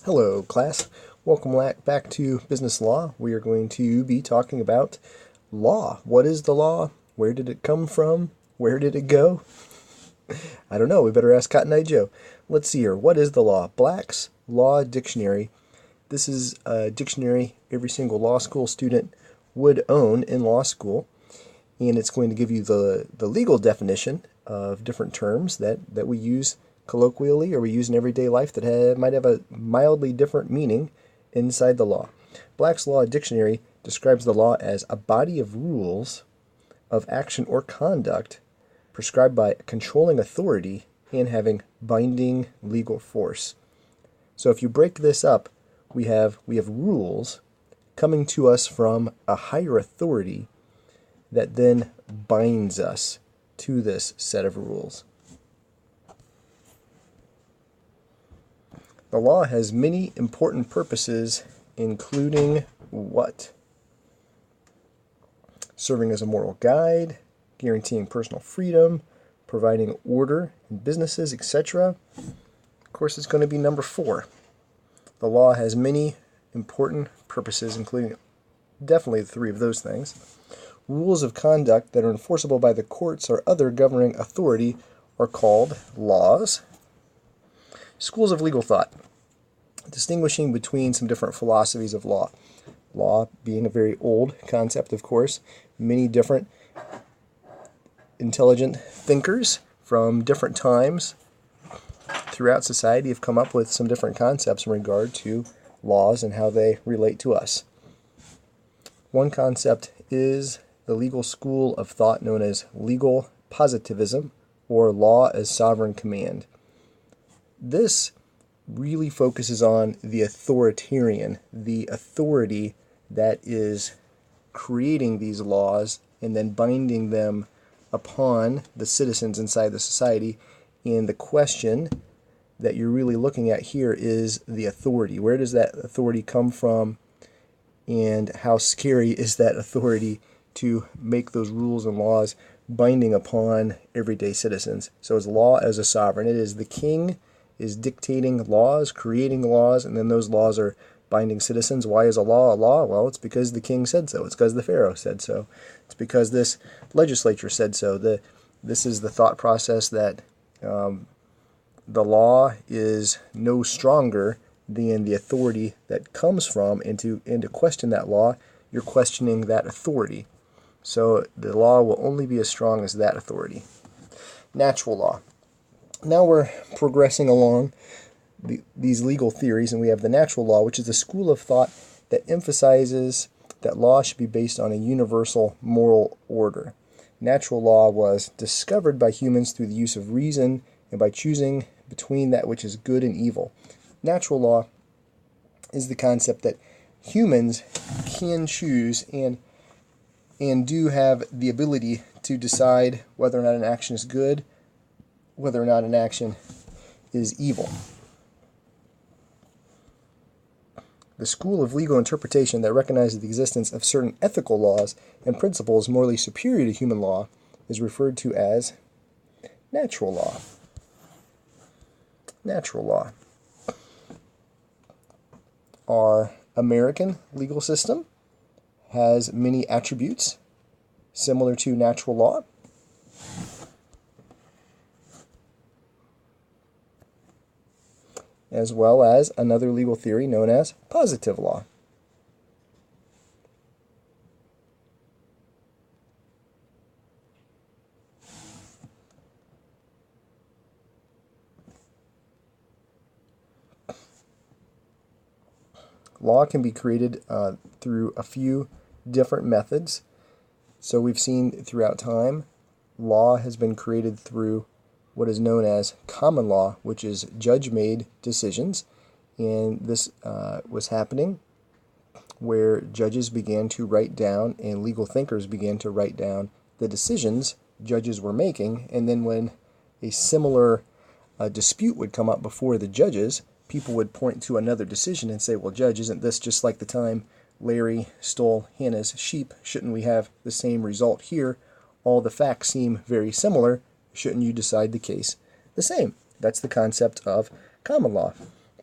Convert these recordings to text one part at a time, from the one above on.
Hello, class. Welcome back to Business Law. We are going to be talking about law. What is the law? Where did it come from? Where did it go? I don't know. We better ask Cotton Eye Joe. Let's see here. What is the law? Black's Law Dictionary. This is a dictionary every single law school student would own in law school, and it's going to give you the legal definition of different terms that we use colloquially or we use in everyday life that might have a mildly different meaning inside the law. Black's Law Dictionary describes the law as a body of rules of action or conduct prescribed by a controlling authority and having binding legal force. So if you break this up, we have rules coming to us from a higher authority that then binds us to this set of rules. The law has many important purposes, including what? Serving as a moral guide, guaranteeing personal freedom, providing order in businesses, etc. Of course, it's going to be number 4. The law has many important purposes, including definitely 3 of those things. Rules of conduct that are enforceable by the courts or other governing authority are called laws. Schools of legal thought, distinguishing between some different philosophies of law. Law being a very old concept, of course. Many different intelligent thinkers from different times throughout society have come up with some different concepts in regard to laws and how they relate to us. One concept is the legal school of thought known as legal positivism, or law as sovereign command. This really focuses on the authoritarian, the authority that is creating these laws and then binding them upon the citizens inside the society. And the question that you're really looking at here is the authority. Where does that authority come from? And how scary is that authority to make those rules and laws binding upon everyday citizens? So it's law as a sovereign. It is the king is dictating laws, creating laws, and then those laws are binding citizens. Why is a law a law? Well, it's because the king said so. It's because the pharaoh said so. It's because this legislature said so. This is the thought process that the law is no stronger than the authority that comes from, and to question that law, you're questioning that authority. So the law will only be as strong as that authority. Natural law. Now we're progressing along these legal theories, and we have the natural law, which is a school of thought that emphasizes that law should be based on a universal moral order. Natural law was discovered by humans through the use of reason and by choosing between that which is good and evil. Natural law is the concept that humans can choose and do have the ability to decide whether or not an action is good, whether or not an action is evil. The school of legal interpretation that recognizes the existence of certain ethical laws and principles morally superior to human law is referred to as natural law. Natural law. Our American legal system has many attributes similar to natural law. As well as another legal theory known as positive law. Law can be created through a few different methods. So we've seen throughout time, law has been created through what is known as common law, which is judge-made decisions. And this was happening where judges began to write down and legal thinkers began to write down the decisions judges were making. And then when a similar dispute would come up before the judges, people would point to another decision and say, well, Judge, isn't this just like the time Larry stole Hannah's sheep? Shouldn't we have the same result here? All the facts seem very similar. Shouldn't you decide the case the same? That's the concept of common law.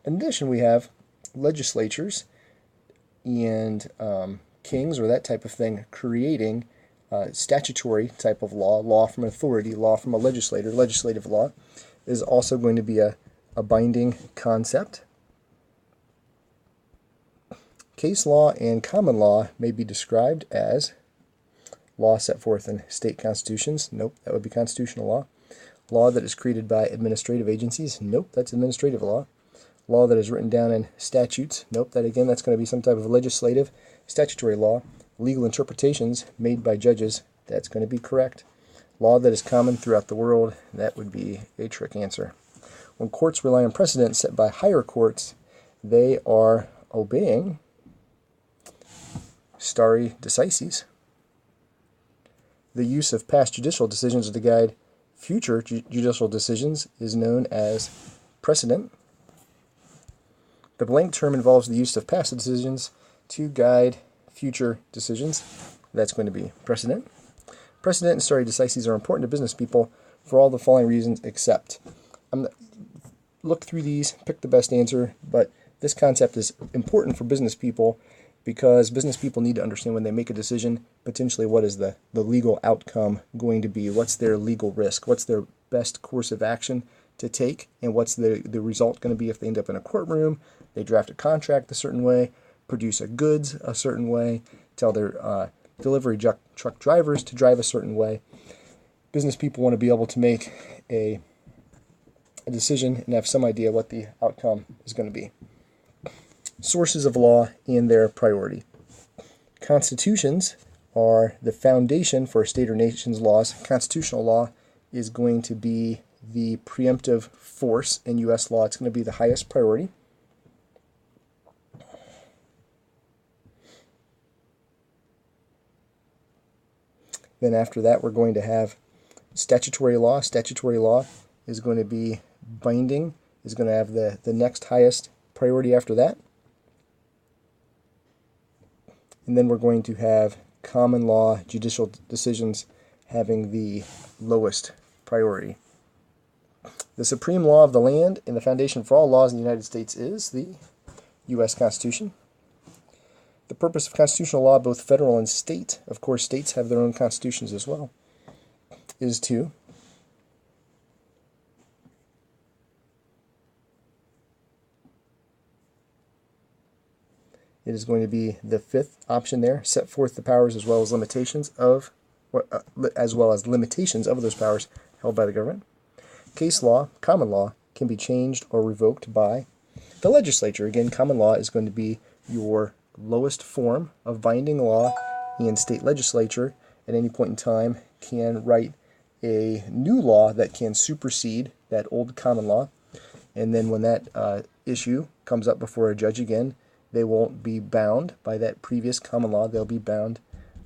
In addition, we have legislatures and kings or that type of thing creating statutory type of law, law from authority, law from a legislator, legislative law, is also going to be a binding concept. Case law and common law may be described as law set forth in state constitutions. Nope, that would be constitutional law. Law that is created by administrative agencies. Nope, that's administrative law. Law that is written down in statutes. Nope, that's going to be some type of legislative, statutory law. Legal interpretations made by judges. That's going to be correct. Law that is common throughout the world. That would be a trick answer. When courts rely on precedent set by higher courts, they are obeying stare decisis. The use of past judicial decisions to guide future judicial decisions is known as precedent. The blank term involves the use of past decisions to guide future decisions. That's going to be precedent. Precedent and stare decisis are important to business people for all the following reasons except. Look through these, pick the best answer, but this concept is important for business people because business people need to understand when they make a decision, potentially what is the legal outcome going to be, what's their legal risk, what's their best course of action to take, and what's the result going to be if they end up in a courtroom, they draft a contract a certain way, produce a goods a certain way, tell their delivery truck drivers to drive a certain way. Business people want to be able to make a decision and have some idea what the outcome is going to be. Sources of law and their priority. Constitutions are the foundation for a state or nation's laws. Constitutional law is going to be the preemptive force in U.S. law. It's going to be the highest priority. Then after that, we're going to have statutory law. Statutory law is going to be binding, is going to have the next highest priority after that. And then we're going to have common law judicial decisions having the lowest priority. The supreme law of the land and the foundation for all laws in the United States is the U.S. Constitution. The purpose of constitutional law, both federal and state, of course states have their own constitutions as well, is to it is going to be the fifth option there, set forth the powers as well as limitations of those powers held by the government. Case law, common law, can be changed or revoked by the legislature. Again, common law is going to be your lowest form of binding law, and state legislature at any point in time can write a new law that can supersede that old common law. And then when that issue comes up before a judge again, they won't be bound by that previous common law. They'll be bound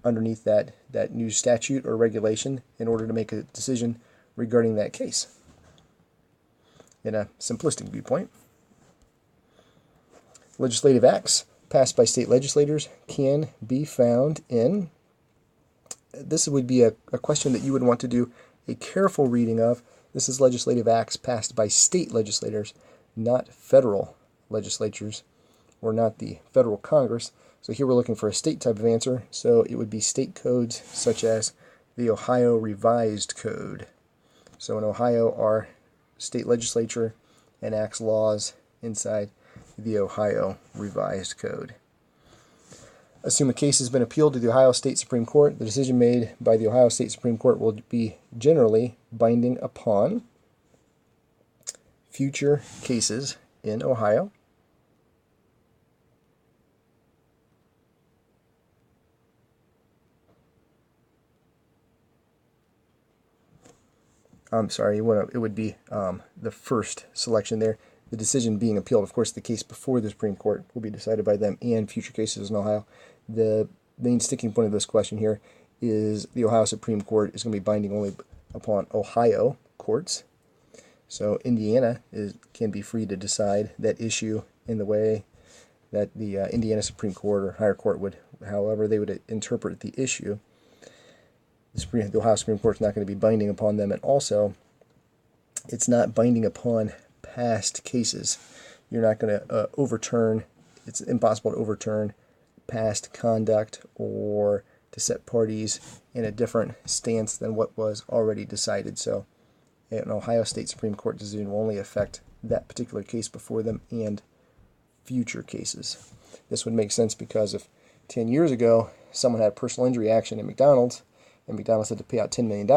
underneath that new statute or regulation in order to make a decision regarding that case. In a simplistic viewpoint, legislative acts passed by state legislators can be found in, this would be a question that you would want to do a careful reading of. This is legislative acts passed by state legislators, not federal legislatures, or not the federal Congress. So here we're looking for a state type of answer, so it would be state codes such as the Ohio Revised Code. So in Ohio, our state legislature enacts laws inside the Ohio Revised Code. Assume a case has been appealed to the Ohio State Supreme Court. The decision made by the Ohio State Supreme Court will be generally binding upon future cases in Ohio. I'm sorry, it would be the first selection there. The decision being appealed, of course, the case before the Supreme Court will be decided by them and future cases in Ohio. The main sticking point of this question here is the Ohio Supreme Court is going to be binding only upon Ohio courts. So Indiana can be free to decide that issue in the way that the Indiana Supreme Court or higher court would, however they would interpret the issue. The Ohio Supreme Court is not going to be binding upon them, and also it's not binding upon past cases. You're not going to overturn it's impossible to overturn past conduct or to set parties in a different stance than what was already decided. So an Ohio State Supreme Court decision will only affect that particular case before them and future cases. This would make sense because if 10 years ago someone had a personal injury action at McDonald's and McDonald's had to pay out $10 million,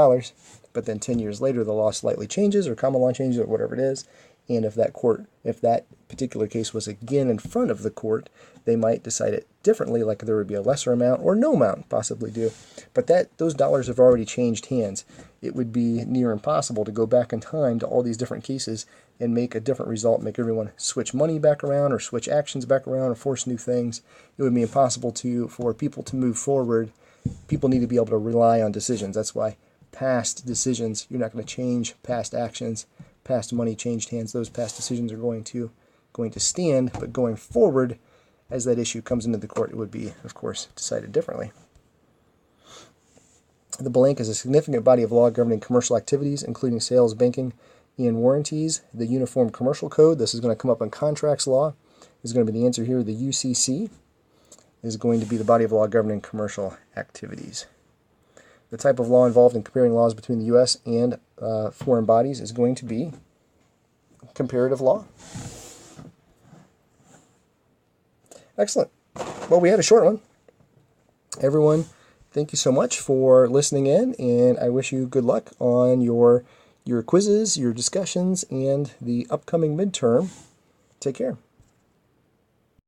but then 10 years later the law slightly changes or common law changes or whatever it is, and if that particular case was again in front of the court, they might decide it differently, like there would be a lesser amount or no amount possibly due. But those dollars have already changed hands. It would be near impossible to go back in time to all these different cases and make a different result, make everyone switch money back around or switch actions back around or force new things. It would be impossible for people to move forward. People need to be able to rely on decisions. That's why past decisions, you're not going to change past actions. Past money changed hands. Those past decisions are going to stand, but going forward, as that issue comes into the court, it would be, of course, decided differently. The blank is a significant body of law governing commercial activities, including sales, banking, and warranties. The Uniform Commercial Code, this is going to come up in contracts law, is going to be the answer here. The UCC is going to be the body of law governing commercial activities. The type of law involved in comparing laws between the U.S. and foreign bodies is going to be comparative law. Excellent. Well, we had a short one. Everyone, thank you so much for listening in, and I wish you good luck on your quizzes, your discussions, and the upcoming midterm. Take care.